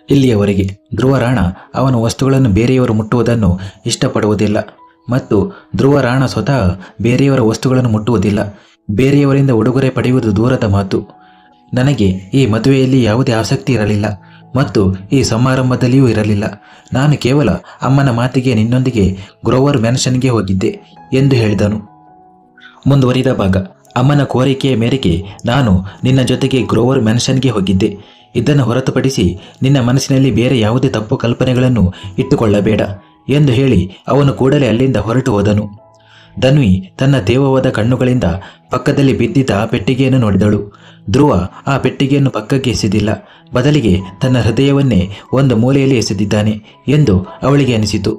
ಇಲ್ಲಿಯವರೆಗೆ ಧ್ರುವರಾಣ ಅವನ ವಸ್ತುಗಳನ್ನು ಬೇರೆಯವರು ಮುಟ್ಟುವುದನ್ನು ಇಷ್ಟಪಡುವುದಿಲ್ಲ ಮತ್ತು ಧ್ರುವರಾಣ ಸ್ವತಃ ಬೇರೆಯವರ ವಸ್ತುಗಳನ್ನು ಮುಟ್ಟುವುದಿಲ್ಲ. ಬೇರೆಯವರಿಂದ ಉಡುಗೊರೆ ಪಡೆಯುವುದು ದೂರದ ಮಾತು. ನನಗೆ ಈ ಮದುವೆಯಲ್ಲಿ ಯಾವುದೇ ಆಸಕ್ತಿ ಇರಲಿಲ್ಲ ಮತ್ತು ಈ ಸಮಾರಂಭದಲ್ಲಿಯೂ ಇರಲಿಲ್ಲ. ನಾನು ಕೇವಲ ಅಮ್ಮನ ಮಾತಿಗೆ ನಿನ್ನೊಂದಿಗೆ ಗ್ರೋವರ್ ಮ್ಯಾನ್ಷನ್ಗೆ ಹೋಗಿದ್ದೆ ಎಂದು ಹೇಳಿದನು. ಮುಂದುವರಿದ ಭಾಗ. ಅಮ್ಮನ ಕೋರಿಕೆಯ ಮೇರೆಗೆ ನಾನು ನಿನ್ನ ಜೊತೆಗೆ ಗ್ರೋವರ್ ಮ್ಯಾನ್ಷನ್ಗೆ ಹೋಗಿದ್ದೆ. ಇದನ್ನು ಹೊರತುಪಡಿಸಿ ನಿನ್ನ ಮನಸ್ಸಿನಲ್ಲಿ ಬೇರೆ ಯಾವುದೇ ತಪ್ಪು ಕಲ್ಪನೆಗಳನ್ನು ಇಟ್ಟುಕೊಳ್ಳಬೇಡ ಎಂದು ಹೇಳಿ ಅವನು ಕೂಡಲೇ ಅಲ್ಲಿಂದ ಹೊರಟು ಹೋದನು. ಧನ್ವಿ ತನ್ನ ತೇವವಾದ ಕಣ್ಣುಗಳಿಂದ ಪಕ್ಕದಲ್ಲಿ ಬಿದ್ದಿದ್ದ ಆ ಪೆಟ್ಟಿಗೆಯನ್ನು ನೋಡಿದಳು. ಧ್ರುವ ಆ ಪೆಟ್ಟಿಗೆಯನ್ನು ಪಕ್ಕಕ್ಕೆ ಎಸೆದಿಲ್ಲ, ಬದಲಿಗೆ ತನ್ನ ಹೃದಯವನ್ನೇ ಒಂದು ಮೂಲೆಯಲ್ಲಿ ಎಸೆದಿದ್ದಾನೆ ಎಂದು ಅವಳಿಗೆ ಅನಿಸಿತು.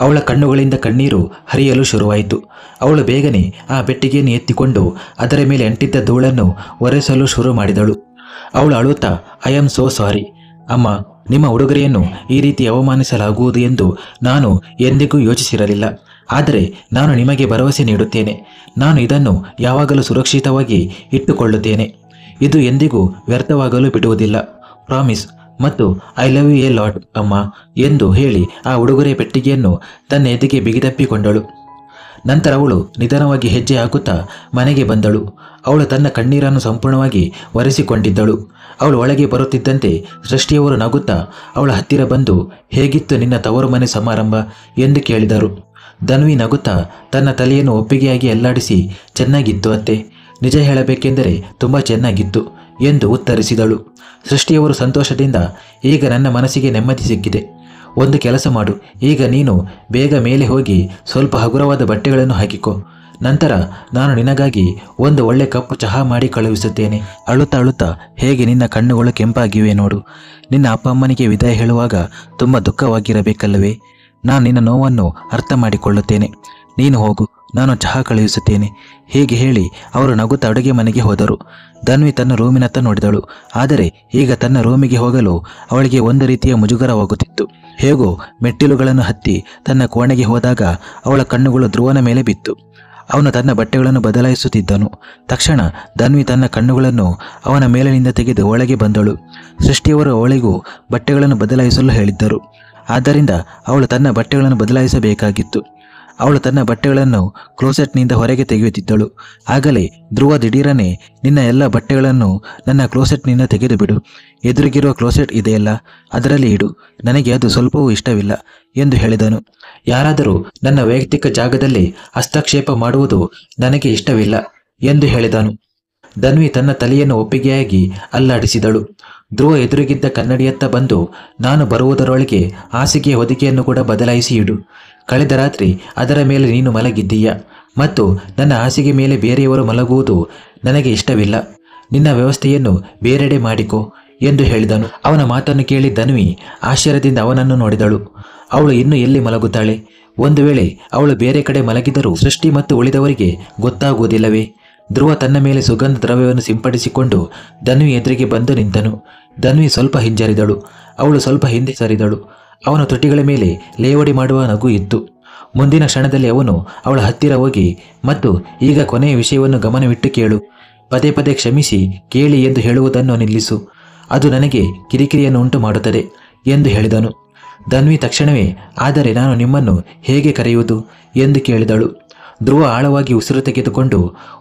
ಅವಳ ಕಣ್ಣುಗಳಿಂದ ಕಣ್ಣೀರು ಹರಿಯಲು ಶುರುವಾಯಿತು. ಅವಳು ಬೇಗನೆ ಆ ಪೆಟ್ಟಿಗೆಯನ್ನು ಎತ್ತಿಕೊಂಡು ಅದರ ಮೇಲೆ ಅಂಟಿದ್ದ ಧೂಳನ್ನು ಒರೆಸಲು ಶುರು ಮಾಡಿದಳು. ಅವಳು ಅಳುತ್ತಾ, ಐ ಆಮ್ ಸೋ ಸಾರಿ ಅಮ್ಮ, ನಿಮ್ಮ ಉಡುಗೊರೆಯನ್ನು ಈ ರೀತಿ ಅವಮಾನಿಸಲಾಗುವುದು ಎಂದು ನಾನು ಎಂದಿಗೂ ಯೋಚಿಸಿರಲಿಲ್ಲ. ಆದರೆ ನಾನು ನಿಮಗೆ ಭರವಸೆ ನೀಡುತ್ತೇನೆ, ನಾನು ಇದನ್ನು ಯಾವಾಗಲೂ ಸುರಕ್ಷಿತವಾಗಿ ಇಟ್ಟುಕೊಳ್ಳುತ್ತೇನೆ. ಇದು ಎಂದಿಗೂ ವ್ಯರ್ಥವಾಗಲು ಬಿಡುವುದಿಲ್ಲ, ಪ್ರಾಮಿಸ್. ಮತ್ತು I love you a lot ಅಮ್ಮ ಎಂದು ಹೇಳಿ ಆ ಉಡುಗೊರೆ ಪೆಟ್ಟಿಗೆಯನ್ನು ತನ್ನ ಎದೆಗೆ ಬಿಗಿದಪ್ಪಿಕೊಂಡಳು. ನಂತರ ಅವಳು ನಿಧಾನವಾಗಿ ಹೆಜ್ಜೆ ಹಾಕುತ್ತಾ ಮನೆಗೆ ಬಂದಳು. ಅವಳು ತನ್ನ ಕಣ್ಣೀರನ್ನು ಸಂಪೂರ್ಣವಾಗಿ ಒರೆಸಿಕೊಂಡಿದ್ದಳು. ಅವಳು ಒಳಗೆ ಬರುತ್ತಿದ್ದಂತೆ ಸೃಷ್ಟಿಯವರು ನಗುತ್ತಾ ಅವಳ ಹತ್ತಿರ ಬಂದು, ಹೇಗಿತ್ತು ನಿನ್ನ ತವರು ಮನೆ ಸಮಾರಂಭ ಎಂದು ಕೇಳಿದರು. ಧನ್ವಿ ನಗುತ್ತಾ ತನ್ನ ತಲೆಯನ್ನು ಒಪ್ಪಿಗೆಯಾಗಿ ಅಲ್ಲಾಡಿಸಿ, ಚೆನ್ನಾಗಿತ್ತು ಅತ್ತೆ, ನಿಜ ಹೇಳಬೇಕೆಂದರೆ ತುಂಬ ಚೆನ್ನಾಗಿತ್ತು ಎಂದು ಉತ್ತರಿಸಿದಳು. ಸೃಷ್ಟಿಯವರು ಸಂತೋಷದಿಂದ, ಈಗ ನನ್ನ ಮನಸ್ಸಿಗೆ ನೆಮ್ಮದಿ ಸಿಕ್ಕಿದೆ. ಒಂದು ಕೆಲಸ ಮಾಡು, ಈಗ ನೀನು ಬೇಗ ಮೇಲೆ ಹೋಗಿ ಸ್ವಲ್ಪ ಹಗುರವಾದ ಬಟ್ಟೆಗಳನ್ನು ಹಾಕಿಕೊ. ನಂತರ ನಾನು ನಿನಗಾಗಿ ಒಂದು ಒಳ್ಳೆ ಕಪ್ ಚಹಾ ಮಾಡಿ ಕಳುಹಿಸುತ್ತೇನೆ. ಅಳುತ್ತಾ ಅಳುತ್ತಾ, ಹೇಗೆ ನಿನ್ನ ಕಣ್ಣುಗಳು ಕೆಂಪಾಗಿವೆ ನೋಡು. ನಿನ್ನ ಅಪ್ಪ ಅಮ್ಮನಿಗೆ ವಿದಾಯ ಹೇಳುವಾಗ ತುಂಬ ದುಃಖವಾಗಿರಬೇಕಲ್ಲವೇ? ನಾನು ನಿನ್ನ ನೋವನ್ನು ಅರ್ಥ ಮಾಡಿಕೊಳ್ಳುತ್ತೇನೆ. ನೀನು ಹೋಗು, ನಾನು ಚಹಾ ಕಳುಹಿಸುತ್ತೇನೆ. ಹೀಗೆ ಹೇಳಿ ಅವರು ನಗುತ್ತಾ ಅಡುಗೆ ಮನೆಗೆ ಹೋದರು. ಧನ್ವಿ ತನ್ನ ರೂಮಿನತ್ತ ನೋಡಿದಳು. ಆದರೆ ಈಗ ತನ್ನ ರೂಮಿಗೆ ಹೋಗಲು ಅವಳಿಗೆ ಒಂದು ರೀತಿಯ ಮುಜುಗರವಾಗುತ್ತಿತ್ತು. ಹೇಗೋ ಮೆಟ್ಟಿಲುಗಳನ್ನು ಹತ್ತಿ ತನ್ನ ಕೋಣೆಗೆ ಹೋದಾಗ ಅವಳ ಕಣ್ಣುಗಳು ಧ್ರುವನ ಮೇಲೆ ಬಿತ್ತು. ಅವನು ತನ್ನ ಬಟ್ಟೆಗಳನ್ನು ಬದಲಾಯಿಸುತ್ತಿದ್ದನು. ತಕ್ಷಣ ಧನ್ವಿ ತನ್ನ ಕಣ್ಣುಗಳನ್ನು ಅವನ ಮೇಲಿನಿಂದ ತೆಗೆದು ಒಳಗೆ ಬಂದಳು. ಸೃಷ್ಟಿಯವರು ಅವಳಿಗೂ ಬಟ್ಟೆಗಳನ್ನು ಬದಲಾಯಿಸಲು ಹೇಳಿದ್ದರು. ಆದ್ದರಿಂದ ಅವಳು ತನ್ನ ಬಟ್ಟೆಗಳನ್ನು ಬದಲಾಯಿಸಬೇಕಾಗಿತ್ತು. ಅವಳು ತನ್ನ ಬಟ್ಟೆಗಳನ್ನು ಕ್ಲೋಸೆಟ್ನಿಂದ ಹೊರಗೆ ತೆಗೆಯುತ್ತಿದ್ದಳು. ಆಗಲೇ ಧ್ರುವ ದಿಢೀರನೆ, ನಿನ್ನ ಎಲ್ಲ ಬಟ್ಟೆಗಳನ್ನು ನನ್ನ ಕ್ಲೋಸೆಟ್ನಿಂದ ತೆಗೆದು ಬಿಡು. ಎದುರಿಗಿರುವ ಕ್ಲೋಸೆಟ್ ಇದೆಯಲ್ಲ, ಅದರಲ್ಲಿ ಇಡು. ನನಗೆ ಅದು ಸ್ವಲ್ಪವೂ ಇಷ್ಟವಿಲ್ಲ ಎಂದು ಹೇಳಿದನು. ಯಾರಾದರೂ ನನ್ನ ವೈಯಕ್ತಿಕ ಜಾಗದಲ್ಲಿ ಹಸ್ತಕ್ಷೇಪ ಮಾಡುವುದು ನನಗೆ ಇಷ್ಟವಿಲ್ಲ ಎಂದು ಹೇಳಿದನು. ಧನ್ವಿ ತನ್ನ ತಲೆಯನ್ನು ಒಪ್ಪಿಗೆಯಾಗಿ ಅಲ್ಲಾಡಿಸಿದಳು. ಧ್ರುವ ಎದುರಿಗಿದ್ದ ಕನ್ನಡಿಯತ್ತ ಬಂದು, ನಾನು ಬರುವುದರೊಳಗೆ ಹಾಸಿಗೆಯ ಹೊದಿಕೆಯನ್ನು ಕೂಡ ಬದಲಾಯಿಸಿ ಇಡು. ಕಳೆದ ರಾತ್ರಿ ಅದರ ಮೇಲೆ ನೀನು ಮಲಗಿದ್ದೀಯ ಮತ್ತು ನನ್ನ ಹಾಸಿಗೆ ಮೇಲೆ ಬೇರೆಯವರು ಮಲಗುವುದು ನನಗೆ ಇಷ್ಟವಿಲ್ಲ. ನಿನ್ನ ವ್ಯವಸ್ಥೆಯನ್ನು ಬೇರೆಡೆ ಮಾಡಿಕೊ ಎಂದು ಹೇಳಿದನು. ಅವನ ಮಾತನ್ನು ಕೇಳಿ ಧನ್ವಿ ಆಶ್ಚರ್ಯದಿಂದ ಅವನನ್ನು ನೋಡಿದಳು. ಅವಳು ಇನ್ನೂ ಎಲ್ಲಿ ಮಲಗುತ್ತಾಳೆ? ಒಂದು ವೇಳೆ ಅವಳು ಬೇರೆ ಕಡೆ ಮಲಗಿದರೂ ಸೃಷ್ಟಿ ಮತ್ತು ಉಳಿದವರಿಗೆ ಗೊತ್ತಾಗುವುದಿಲ್ಲವೇ? ಧ್ರುವ ತನ್ನ ಮೇಲೆ ಸುಗಂಧ ದ್ರವ್ಯವನ್ನು ಸಿಂಪಡಿಸಿಕೊಂಡು ಧನ್ವಿ ಎದುರಿಗೆ ಬಂದು ನಿಂತನು. ಧನ್ವಿ ಸ್ವಲ್ಪ ಹಿಂಜರಿದಳು. ಅವಳು ಸ್ವಲ್ಪ ಹಿಂದೆ ಸರಿದಳು. ಅವನ ತುಟಿಗಳ ಮೇಲೆ ಲೇವಡಿ ಮಾಡುವ ನಗು ಇತ್ತು. ಮುಂದಿನ ಕ್ಷಣದಲ್ಲಿ ಅವನು ಅವಳ ಹತ್ತಿರ ಹೋಗಿ, ಮತ್ತು ಈಗ ಕೊನೆಯ ವಿಷಯವನ್ನು ಗಮನವಿಟ್ಟು ಕೇಳು. ಪದೇ ಪದೇ ಕ್ಷಮಿಸಿ ಕೇಳಿ ಎಂದು ಹೇಳುವುದನ್ನು ನಿಲ್ಲಿಸು. ಅದು ನನಗೆ ಕಿರಿಕಿರಿಯನ್ನು ಉಂಟು ಮಾಡುತ್ತದೆ ಎಂದು ಹೇಳಿದನು. ಧನ್ವಿ ತಕ್ಷಣವೇ, ಆದರೆ ನಾನು ನಿಮ್ಮನ್ನು ಹೇಗೆ ಕರೆಯುವುದು ಎಂದು ಕೇಳಿದಳು. ಧ್ರುವ ಆಳವಾಗಿ ಉಸಿರು ತೆಗೆದುಕೊಂಡು,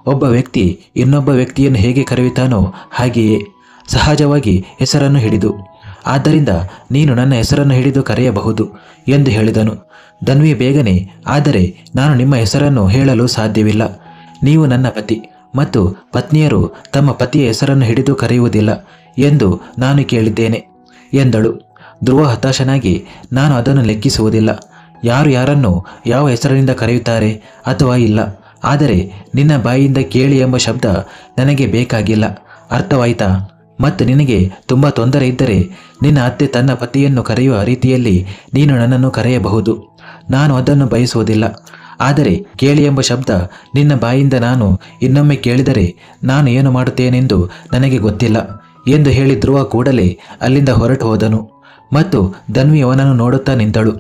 ಒಬ್ಬ ವ್ಯಕ್ತಿ ಇನ್ನೊಬ್ಬ ವ್ಯಕ್ತಿಯನ್ನು ಹೇಗೆ ಕರೆಯುತ್ತಾನೋ ಹಾಗೆಯೇ, ಸಹಜವಾಗಿ ಹೆಸರನ್ನು ಹಿಡಿದು. ಆದ್ದರಿಂದ ನೀನು ನನ್ನ ಹೆಸರನ್ನು ಹಿಡಿದು ಕರೆಯಬಹುದು ಎಂದು ಹೇಳಿದನು. ಧನ್ವಿ ಬೇಗನೆ, ಆದರೆ ನಾನು ನಿಮ್ಮ ಹೆಸರನ್ನು ಹೇಳಲು ಸಾಧ್ಯವಿಲ್ಲ. ನೀವು ನನ್ನ ಪತಿ ಮತ್ತು ಪತ್ನಿಯರು ತಮ್ಮ ಪತಿಯ ಹೆಸರನ್ನು ಹಿಡಿದು ಕರೆಯುವುದಿಲ್ಲ ಎಂದು ನಾನು ಕೇಳಿದ್ದೇನೆ ಎಂದಳು. ಧ್ರುವ ಹತಾಶನಾಗಿ, ನಾನು ಅದನ್ನು ಲೆಕ್ಕಿಸುವುದಿಲ್ಲ. ಯಾರು ಯಾರನ್ನು ಯಾವ ಹೆಸರಿನಿಂದ ಕರೆಯುತ್ತಾರೆ ಅಥವಾ ಇಲ್ಲ, ಆದರೆ ನಿನ್ನ ಬಾಯಿಯಿಂದ ಕೇಳಿ ಎಂಬ ಶಬ್ದ ನನಗೆ ಬೇಕಾಗಿಲ್ಲ, ಅರ್ಥವಾಯ್ತಾ? ಮತ್ತು ನಿನಗೆ ತುಂಬ ತೊಂದರೆ ಇದ್ದರೆ ನಿನ್ನ ಅತ್ತೆ ತನ್ನ ಪತಿಯನ್ನು ಕರೆಯುವ ರೀತಿಯಲ್ಲಿ ನೀನು ನನ್ನನ್ನು ಕರೆಯಬಹುದು. ನಾನು ಅದನ್ನು ಬಯಸುವುದಿಲ್ಲ. ಆದರೆ ಕೇಳಿ ಎಂಬ ಶಬ್ದ ನಿನ್ನ ಬಾಯಿಂದ ನಾನು ಇನ್ನೊಮ್ಮೆ ಕೇಳಿದರೆ ನಾನು ಏನು ಮಾಡುತ್ತೇನೆಂದು ನನಗೆ ಗೊತ್ತಿಲ್ಲ ಎಂದು ಹೇಳಿ ಧ್ರುವ ಕೂಡಲೇ ಅಲ್ಲಿಂದ ಹೊರಟು ಹೋದನು. ಮತ್ತು ಧನ್ವಿ ಅವನನ್ನು ನೋಡುತ್ತಾ ನಿಂತಳು.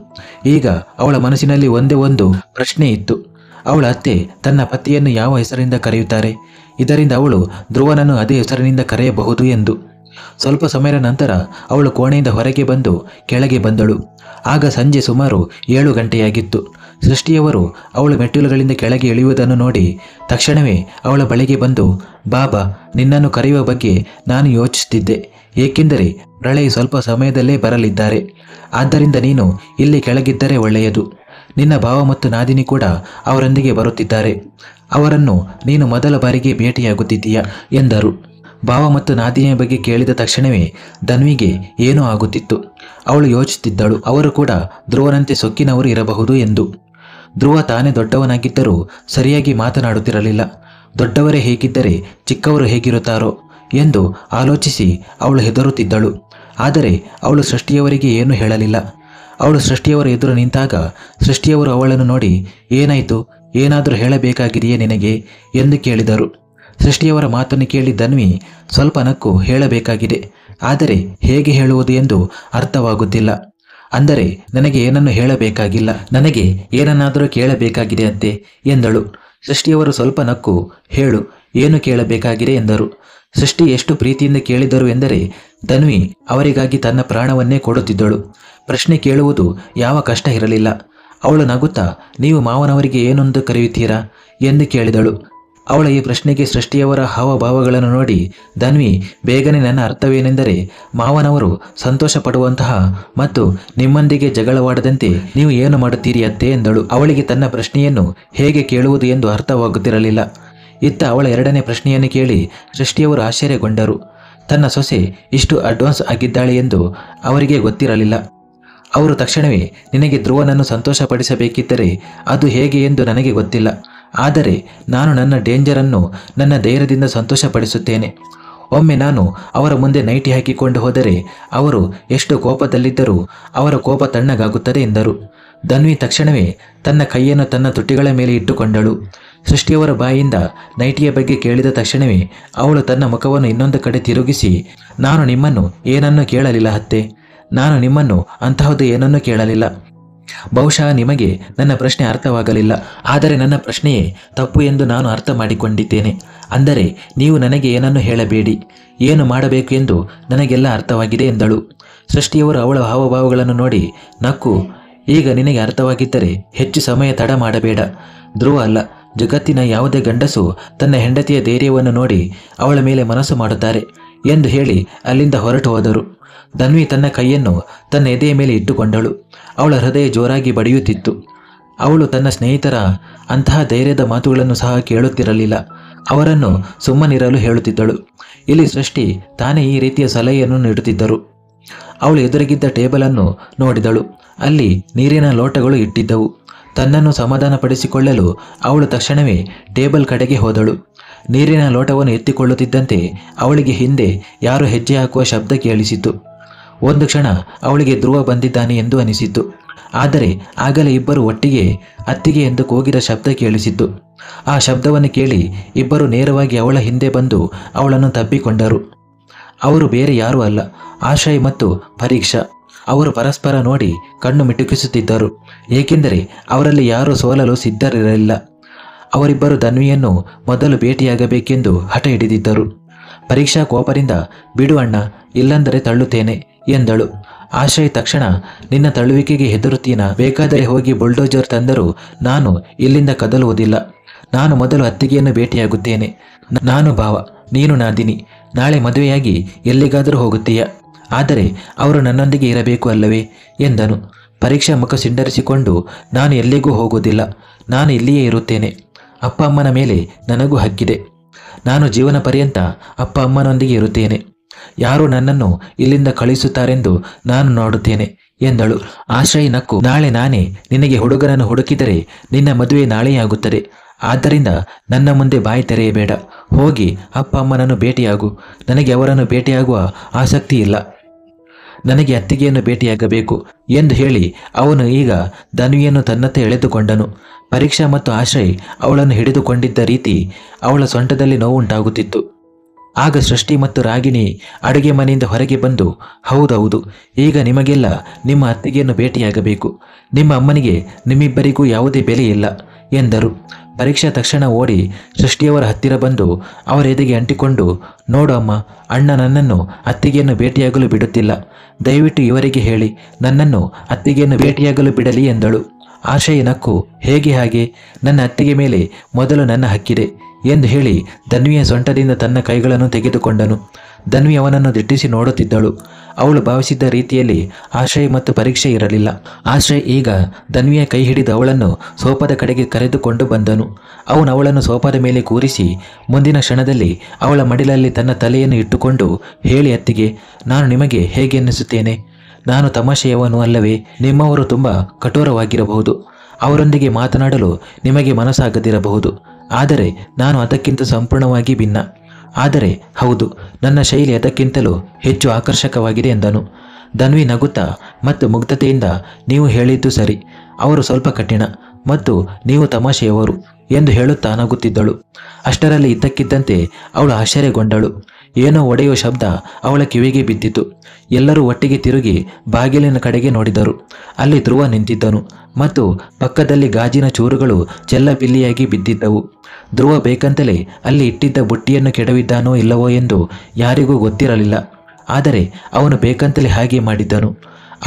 ಈಗ ಅವಳ ಮನಸ್ಸಿನಲ್ಲಿ ಒಂದೇ ಒಂದು ಪ್ರಶ್ನೆ ಇತ್ತು. ಅವಳ ಅತ್ತೆ ತನ್ನ ಪತಿಯನ್ನು ಯಾವ ಹೆಸರಿನಿಂದ ಕರೆಯುತ್ತಾರೆ? ಇದರಿಂದ ಅವಳು ಧ್ರುವನನ್ನು ಅದೇ ಹೆಸರಿನಿಂದ ಕರೆಯಬಹುದು ಎಂದು. ಸ್ವಲ್ಪ ಸಮಯದ ನಂತರ ಅವಳು ಕೋಣೆಯಿಂದ ಹೊರಗೆ ಬಂದು ಕೆಳಗೆ ಬಂದಳು. ಆಗ ಸಂಜೆ ಸುಮಾರು 7 ಗಂಟೆಯಾಗಿತ್ತು. ಸೃಷ್ಟಿಯವರು ಅವಳು ಮೆಟ್ಟಿಲುಗಳಿಂದ ಕೆಳಗೆ ಇಳಿಯುವುದನ್ನು ನೋಡಿ ತಕ್ಷಣವೇ ಅವಳ ಬಳಿಗೆ ಬಂದು, ಬಾಬಾ, ನಿನ್ನನ್ನು ಕರೆಯುವ ಬಗ್ಗೆ ನಾನು ಯೋಚಿಸುತ್ತಿದ್ದೆ. ಏಕೆಂದರೆ ಪ್ರಳಯ ಸ್ವಲ್ಪ ಸಮಯದಲ್ಲೇ ಬರಲಿದ್ದಾರೆ. ಆದ್ದರಿಂದ ನೀನು ಇಲ್ಲಿ ಕೆಳಗಿದ್ದರೆ ಒಳ್ಳೆಯದು. ನಿನ್ನ ಭಾವ ಮತ್ತು ನಾದಿನಿ ಕೂಡ ಅವರೊಂದಿಗೆ ಬರುತ್ತಿದ್ದಾರೆ. ಅವರನ್ನು ನೀನು ಮೊದಲ ಬಾರಿಗೆ ಭೇಟಿಯಾಗುತ್ತಿದ್ದೀಯಾ ಎಂದರು. ಭಾವ ಮತ್ತು ನಾದಿನಿಯ ಬಗ್ಗೆ ಕೇಳಿದ ತಕ್ಷಣವೇ ಧನ್ವಿಗೆ ಏನೋ ಆಗುತ್ತಿತ್ತು. ಅವಳು ಯೋಚಿಸುತ್ತಿದ್ದಳು, ಅವರು ಕೂಡ ಧ್ರುವನಂತೆ ಸೊಕ್ಕಿನವರು ಇರಬಹುದು ಎಂದು. ಧ್ರುವ ತಾನೇ ದೊಡ್ಡವನಾಗಿದ್ದರೂ ಸರಿಯಾಗಿ ಮಾತನಾಡುತ್ತಿರಲಿಲ್ಲ. ದೊಡ್ಡವರೇ ಹೇಗಿದ್ದರೆ ಚಿಕ್ಕವರು ಹೇಗಿರುತ್ತಾರೋ ಎಂದು ಆಲೋಚಿಸಿ ಅವಳು ಹೆದರುತ್ತಿದ್ದಳು. ಆದರೆ ಅವಳು ಸೃಷ್ಟಿಯವರಿಗೆ ಏನೂ ಹೇಳಲಿಲ್ಲ. ಅವಳು ಸೃಷ್ಟಿಯವರ ಎದುರು ನಿಂತಾಗ ಸೃಷ್ಟಿಯವರು ಅವಳನ್ನು ನೋಡಿ, ಏನಾಯಿತು, ಏನಾದರೂ ಹೇಳಬೇಕಾಗಿದೆಯೇ ನಿನಗೆ ಎಂದು ಕೇಳಿದರು. ಸೃಷ್ಟಿಯವರ ಮಾತನ್ನು ಕೇಳಿ ಧನ್ವಿ ಸ್ವಲ್ಪ ನಕ್ಕು, ಹೇಳಬೇಕಾಗಿದೆ, ಆದರೆ ಹೇಗೆ ಹೇಳುವುದು ಎಂದು ಅರ್ಥವಾಗುತ್ತಿಲ್ಲ. ಅಂದರೆ ನನಗೆ ಏನನ್ನು ಹೇಳಬೇಕಾಗಿಲ್ಲ, ನನಗೆ ಏನನ್ನಾದರೂ ಕೇಳಬೇಕಾಗಿದೆ ಅಂತೆ ಎಂದಳು. ಸೃಷ್ಟಿಯವರು ಸ್ವಲ್ಪ ನಕ್ಕು, ಹೇಳು, ಏನು ಕೇಳಬೇಕಾಗಿದೆ ಎಂದರು. ಸೃಷ್ಟಿ ಎಷ್ಟು ಪ್ರೀತಿಯಿಂದ ಕೇಳಿದರು ಎಂದರೆ ಧನ್ವಿ ಅವರಿಗಾಗಿ ತನ್ನ ಪ್ರಾಣವನ್ನೇ ಕೊಡುತ್ತಿದ್ದಳು. ಪ್ರಶ್ನೆ ಕೇಳುವುದು ಯಾವ ಕಷ್ಟ ಇರಲಿಲ್ಲ. ಅವಳು ನಗುತ್ತಾ, ನೀವು ಮಾವನವರಿಗೆ ಏನೊಂದು ಕರೆಯುತ್ತೀರಾ ಎಂದು ಕೇಳಿದಳು. ಅವಳ ಈ ಪ್ರಶ್ನೆಗೆ ಸೃಷ್ಟಿಯವರ ಹಾವಭಾವಗಳನ್ನು ನೋಡಿ ಧನ್ವಿ ಬೇಗನೆ, ನನ್ನ ಅರ್ಥವೇನೆಂದರೆ ಮಾವನವರು ಸಂತೋಷ ಪಡುವಂತಹ ಮತ್ತು ನಿಮ್ಮೊಂದಿಗೆ ಜಗಳವಾಡದಂತೆ ನೀವು ಏನು ಮಾಡುತ್ತೀರಿ ಅತ್ತೆ ಎಂದಳು. ಅವಳಿಗೆ ತನ್ನ ಪ್ರಶ್ನೆಯನ್ನು ಹೇಗೆ ಕೇಳುವುದು ಎಂದು ಅರ್ಥವಾಗುತ್ತಿರಲಿಲ್ಲ. ಇತ್ತ ಅವಳ ಎರಡನೇ ಪ್ರಶ್ನೆಯನ್ನು ಕೇಳಿ ಸೃಷ್ಟಿಯವರು ಆಶ್ಚರ್ಯಗೊಂಡರು. ತನ್ನ ಸೊಸೆ ಇಷ್ಟು ಅಡ್ವಾನ್ಸ್ ಆಗಿದ್ದಾಳೆ ಎಂದು ಅವರಿಗೆ ಗೊತ್ತಿರಲಿಲ್ಲ. ಅವರು ತಕ್ಷಣವೇ, ನಿನಗೆ ಧ್ರುವನನ್ನು ಸಂತೋಷಪಡಿಸಬೇಕಿದ್ದರೆ ಅದು ಹೇಗೆ ಎಂದು ನನಗೆ ಗೊತ್ತಿಲ್ಲ. ಆದರೆ ನಾನು ನನ್ನ ಡೇಂಜರನ್ನು ನನ್ನ ಧೈರ್ಯದಿಂದ ಸಂತೋಷಪಡಿಸುತ್ತೇನೆ. ಒಮ್ಮೆ ನಾನು ಅವರ ಮುಂದೆ ನೈಟಿ ಹಾಕಿಕೊಂಡು ಹೋದರೆ ಅವರು ಎಷ್ಟು ಕೋಪದಲ್ಲಿದ್ದರೂ ಅವರ ಕೋಪ ತಣ್ಣಗಾಗುತ್ತದೆ ಎಂದರು. ಧನ್ವಿ ತಕ್ಷಣವೇ ತನ್ನ ಕೈಯನ್ನು ತನ್ನ ತುಟಿಗಳ ಮೇಲೆ ಇಟ್ಟುಕೊಂಡಳು. ಸೃಷ್ಟಿಯವರ ಬಾಯಿಯಿಂದ ನೈಟಿಯ ಬಗ್ಗೆ ಕೇಳಿದ ತಕ್ಷಣವೇ ಅವಳು ತನ್ನ ಮುಖವನ್ನು ಇನ್ನೊಂದು ಕಡೆ ತಿರುಗಿಸಿ, ನಾನು ನಿಮ್ಮನ್ನು ಏನನ್ನೂ ಕೇಳಲಿಲ್ಲ ಅತ್ತೆ, ನಾನು ನಿಮ್ಮನ್ನು ಅಂತಹದ್ದು ಏನನ್ನೂ ಕೇಳಲಿಲ್ಲ. ಬಹುಶಃ ನಿಮಗೆ ನನ್ನ ಪ್ರಶ್ನೆ ಅರ್ಥವಾಗಲಿಲ್ಲ, ಆದರೆ ನನ್ನ ಪ್ರಶ್ನೆಯೇ ತಪ್ಪು ಎಂದು ನಾನು ಅರ್ಥ ಮಾಡಿಕೊಂಡಿದ್ದೇನೆ. ಅಂದರೆ ನೀವು ನನಗೆ ಏನನ್ನು ಹೇಳಬೇಡಿ, ಏನು ಮಾಡಬೇಕು ಎಂದು ನನಗೆಲ್ಲ ಅರ್ಥವಾಗಿದೆ ಎಂದಳು. ಸೃಷ್ಟಿಯವರು ಅವಳ ಹಾವಭಾವಗಳನ್ನು ನೋಡಿ ನಕ್ಕು, ಈಗ ನಿನಗೆ ಅರ್ಥವಾಗಿದ್ದರೆ ಹೆಚ್ಚು ಸಮಯ ತಡ ಮಾಡಬೇಡ. ಧ್ರುವ ಅಲ್ಲ, ಜಗತ್ತಿನ ಯಾವುದೇ ಗಂಡಸು ತನ್ನ ಹೆಂಡತಿಯ ಧೈರ್ಯವನ್ನು ನೋಡಿ ಅವಳ ಮೇಲೆ ಮನಸ್ಸು ಮಾಡುತ್ತಾರೆ ಎಂದು ಹೇಳಿ ಅಲ್ಲಿಂದ ಹೊರಟು ಹೋದರು. ಧನ್ವಿ ತನ್ನ ಕೈಯನ್ನು ತನ್ನ ಎದೆಯ ಮೇಲೆ ಇಟ್ಟುಕೊಂಡಳು. ಅವಳ ಹೃದಯ ಜೋರಾಗಿ ಬಡಿಯುತ್ತಿತ್ತು. ಅವಳು ತನ್ನ ಸ್ನೇಹಿತರ ಅಂತಹ ಧೈರ್ಯದ ಮಾತುಗಳನ್ನು ಸಹ ಕೇಳುತ್ತಿರಲಿಲ್ಲ. ಅವರನ್ನು ಸುಮ್ಮನಿರಲು ಹೇಳುತ್ತಿದ್ದಳು. ಇಲ್ಲಿ ಸೃಷ್ಟಿ ತಾನೇ ಈ ರೀತಿಯ ಸಲಹೆಯನ್ನು ನೀಡುತ್ತಿದ್ದರು. ಅವಳು ಎದುರಿಗಿದ್ದ ಟೇಬಲನ್ನು ನೋಡಿದಳು. ಅಲ್ಲಿ ನೀರಿನ ಲೋಟಗಳು ಇಟ್ಟಿದ್ದವು. ತನ್ನನ್ನು ಸಮಾಧಾನಪಡಿಸಿಕೊಳ್ಳಲು ಅವಳು ತಕ್ಷಣವೇ ಟೇಬಲ್ ಕಡೆಗೆ ಹೋದಳು. ನೀರಿನ ಲೋಟವನ್ನು ಎತ್ತಿಕೊಳ್ಳುತ್ತಿದ್ದಂತೆ ಅವಳಿಗೆ ಹಿಂದೆ ಯಾರು ಹೆಜ್ಜೆ ಹಾಕುವ ಶಬ್ದ ಕೇಳಿಸಿತು. ಒಂದು ಕ್ಷಣ ಅವಳಿಗೆ ಧ್ರುವ ಬಂದಿದ್ದಾನೆ ಎಂದು ಅನಿಸಿತು. ಆದರೆ ಆಗಲೇ ಇಬ್ಬರು ಒಟ್ಟಿಗೆ ಅತ್ತಿಗೆ ಎಂದು ಕೂಗಿದ ಶಬ್ದ ಕೇಳಿಸಿತು. ಆ ಶಬ್ದವನ್ನು ಕೇಳಿ ಇಬ್ಬರು ನೇರವಾಗಿ ಅವಳ ಹಿಂದೆ ಬಂದು ಅವಳನ್ನು ತಬ್ಬಿಕೊಂಡರು. ಅವರು ಬೇರೆ ಯಾರೂ ಅಲ್ಲ, ಆಶ್ರಯ್ ಮತ್ತು ಪರೀಕ್ಷಾ. ಅವರು ಪರಸ್ಪರ ನೋಡಿ ಕಣ್ಣು ಮಿಟುಕಿಸುತ್ತಿದ್ದರು. ಏಕೆಂದರೆ ಅವರಲ್ಲಿ ಯಾರೂ ಸೋಲಲು ಸಿದ್ಧರಿರಲಿಲ್ಲ. ಅವರಿಬ್ಬರು ಧನ್ವಿಯನ್ನು ಮೊದಲು ಭೇಟಿಯಾಗಬೇಕೆಂದು ಹಠ ಹಿಡಿದಿದ್ದರು. ಪರೀಕ್ಷಾ ಕೋಪದಿಂದ, ಬಿಡು ಅಣ್ಣ, ಇಲ್ಲಂದರೆ ತಳ್ಳುತ್ತೇನೆ ಎಂದಳು. ಆಶ್ರಯ್ ತಕ್ಷಣ, ನಿನ್ನ ತಳ್ಳುವಿಕೆಗೆ ಹೆದರುತ್ತೀನ? ಬೇಕಾದರೆ ಹೋಗಿ ಬುಲ್ಡೋಜರ್ ತಂದರೂ ನಾನು ಇಲ್ಲಿಂದ ಕದಲುವುದಿಲ್ಲ. ನಾನು ಮೊದಲು ಅತ್ತಿಗೆಯನ್ನು ಭೇಟಿಯಾಗುತ್ತೇನೆ. ನಾನು ಭಾವ, ನೀನು ನಾದಿನಿ. ನಾಳೆ ಮದುವೆಯಾಗಿ ಎಲ್ಲಿಗಾದರೂ ಹೋಗುತ್ತೀಯ, ಆದರೆ ಅವರು ನನ್ನೊಂದಿಗೆ ಇರಬೇಕು ಅಲ್ಲವೇ ಎಂದನು. ಪರೀಕ್ಷಾ ಮುಖ ಸಿಂಡರಿಸಿಕೊಂಡು, ನಾನು ಎಲ್ಲಿಗೂ ಹೋಗುವುದಿಲ್ಲ, ನಾನು ಇಲ್ಲಿಯೇ ಇರುತ್ತೇನೆ. ಅಪ್ಪ ಅಮ್ಮನ ಮೇಲೆ ನನಗೂ ಹಕ್ಕಿದೆ. ನಾನು ಜೀವನ ಪರ್ಯಂತ ಅಪ್ಪ ಅಮ್ಮನೊಂದಿಗೆ ಇರುತ್ತೇನೆ. ಯಾರು ನನ್ನನ್ನು ಇಲ್ಲಿಂದ ಕಳಿಸುತ್ತಾರೆಂದು ನಾನು ನೋಡುತ್ತೇನೆ ಎಂದಳು. ಆಶ್ರಯ್ ನಕ್ಕು, ನಾಳೆ ನಾನೇ ನಿನಗೆ ಹುಡುಗನನ್ನು ಹುಡುಕಿದರೆ ನಿನ್ನ ಮದುವೆ ನಾಳೆಯೇ ಆಗುತ್ತದೆ. ಆದ್ದರಿಂದ ನನ್ನ ಮುಂದೆ ಬಾಯಿ ತೆರೆಯಬೇಡ. ಹೋಗಿ ಅಪ್ಪ ಅಮ್ಮನನ್ನು ಭೇಟಿಯಾಗು. ನನಗೆ ಅವರನ್ನು ಭೇಟಿಯಾಗುವ ಆಸಕ್ತಿ ಇಲ್ಲ. ನನಗೆ ಅತ್ತಿಗೆಯನ್ನು ಭೇಟಿಯಾಗಬೇಕು ಎಂದು ಹೇಳಿ ಅವನು ಈಗ ಧನ್ವಿಯನ್ನು ತನ್ನತ್ತ ಎಳೆದುಕೊಂಡನು. ಪರೀಕ್ಷಾ ಮತ್ತು ಆಶ್ರಯ್ ಅವಳನ್ನು ಹಿಡಿದುಕೊಂಡಿದ್ದ ರೀತಿ ಅವಳ ಸೊಂಟದಲ್ಲಿ ನೋವುಂಟಾಗುತ್ತಿತ್ತು. ಆಗ ಸೃಷ್ಟಿ ಮತ್ತು ರಾಗಿಣಿ ಅಡುಗೆ ಮನೆಯಿಂದ ಹೊರಗೆ ಬಂದು, ಹೌದೌದು, ಈಗ ನಿಮಗೆಲ್ಲ ನಿಮ್ಮ ಅತ್ತಿಗೆಯನ್ನು ಭೇಟಿಯಾಗಬೇಕು. ನಿಮ್ಮ ಅಮ್ಮನಿಗೆ ನಿಮ್ಮಿಬ್ಬರಿಗೂ ಯಾವುದೇ ಬೆಲೆ ಇಲ್ಲ ಎಂದರು. ಪರೀಕ್ಷಾ ತಕ್ಷಣ ಓಡಿ ಸೃಷ್ಟಿಯವರ ಹತ್ತಿರ ಬಂದು ಅವರ ಎದೆಗೆ ಅಂಟಿಕೊಂಡು, ನೋಡು ಅಮ್ಮ, ಅಣ್ಣ ನನ್ನನ್ನು ಅತ್ತಿಗೆಯನ್ನು ಭೇಟಿಯಾಗಲು ಬಿಡುತ್ತಿಲ್ಲ. ದಯವಿಟ್ಟು ಇವರಿಗೆ ಹೇಳಿ ನನ್ನನ್ನು ಅತ್ತಿಗೆಯನ್ನು ಭೇಟಿಯಾಗಲು ಬಿಡಲಿ ಎಂದಳು. ಆಶ್ರಯ ನಕ್ಕು, ಹೇಗೆ ಹಾಗೆ? ನನ್ನ ಅತ್ತಿಗೆ ಮೇಲೆ ಮೊದಲು ನನ್ನ ಹಕ್ಕಿದೆ ಎಂದು ಹೇಳಿ ಧನ್ವಿಯ ಸೊಂಟದಿಂದ ತನ್ನ ಕೈಗಳನ್ನು ತೆಗೆದುಕೊಂಡನು. ಧನ್ವಿ ಅವನನ್ನು ದಿಟ್ಟಿಸಿ ನೋಡುತ್ತಿದ್ದಳು. ಅವಳು ಭಾವಿಸಿದ್ದ ರೀತಿಯಲ್ಲಿ ಆಶ್ರಯ ಮತ್ತು ಪರೀಕ್ಷೆ ಇರಲಿಲ್ಲ. ಆಶ್ರಯ್ ಈಗ ಧನ್ವಿಯ ಕೈ ಹಿಡಿದು ಅವಳನ್ನು ಸೋಫಾದ ಕಡೆಗೆ ಕರೆದುಕೊಂಡು ಬಂದನು. ಅವನು ಅವಳನ್ನು ಸೋಫಾದ ಮೇಲೆ ಕೂರಿಸಿ ಮುಂದಿನ ಕ್ಷಣದಲ್ಲಿ ಅವಳ ಮಡಿಲಲ್ಲಿ ತನ್ನ ತಲೆಯನ್ನು ಇಟ್ಟುಕೊಂಡು, ಹೇಳಿ ಅತ್ತಿಗೆ, ನಾನು ನಿಮಗೆ ಹೇಗೆ ಎನ್ನಿಸುತ್ತೇನೆ? ನಾನು ತಮಾಷೆಯವನು ಅಲ್ಲವೇ? ನಿಮ್ಮವರು ತುಂಬ ಕಠೋರವಾಗಿರಬಹುದು, ಅವರೊಂದಿಗೆ ಮಾತನಾಡಲು ನಿಮಗೆ ಮನಸ್ಸಾಗದಿರಬಹುದು. ಆದರೆ ನಾನು ಅದಕ್ಕಿಂತ ಸಂಪೂರ್ಣವಾಗಿ ಭಿನ್ನ. ಆದರೆ ಹೌದು, ನನ್ನ ಶೈಲಿ ಅದಕ್ಕಿಂತಲೂ ಹೆಚ್ಚು ಆಕರ್ಷಕವಾಗಿದೆ ಎಂದನು. ಧನ್ವಿ ನಗುತ್ತಾ ಮತ್ತು ಮುಗ್ಧತೆಯಿಂದ, ನೀವು ಹೇಳಿದ್ದು ಸರಿ, ಅವರು ಸ್ವಲ್ಪ ಕಠಿಣ ಮತ್ತು ನೀವು ತಮಾಷೆಯವರು ಎಂದು ಹೇಳುತ್ತಾ ನಗುತ್ತಿದ್ದಳು. ಅಷ್ಟರಲ್ಲಿ ಇದ್ದಕ್ಕಿದ್ದಂತೆ ಅವಳು ಆಶ್ಚರ್ಯಗೊಂಡಳು. ಏನೋ ಒಡೆಯುವ ಶಬ್ದ ಅವಳ ಕಿವಿಗೆ ಬಿದ್ದಿತು. ಎಲ್ಲರೂ ಒಟ್ಟಿಗೆ ತಿರುಗಿ ಬಾಗಿಲಿನ ಕಡೆಗೆ ನೋಡಿದರು. ಅಲ್ಲಿ ಧ್ರುವ ನಿಂತಿದ್ದನು ಮತ್ತು ಪಕ್ಕದಲ್ಲಿ ಗಾಜಿನ ಚೂರುಗಳು ಚೆಲ್ಲಪಿಲ್ಲಿಯಾಗಿ ಬಿದ್ದಿದ್ದವು. ಧ್ರುವ ಬೇಕಂತಲೇ ಅಲ್ಲಿ ಇಟ್ಟಿದ್ದ ಬುಟ್ಟಿಯನ್ನು ಕೆಡವಿದ್ದಾನೋ ಇಲ್ಲವೋ ಎಂದು ಯಾರಿಗೂ ಗೊತ್ತಿರಲಿಲ್ಲ. ಆದರೆ ಅವನು ಬೇಕಂತಲೇ ಹಾಗೆ ಮಾಡಿದ್ದನು.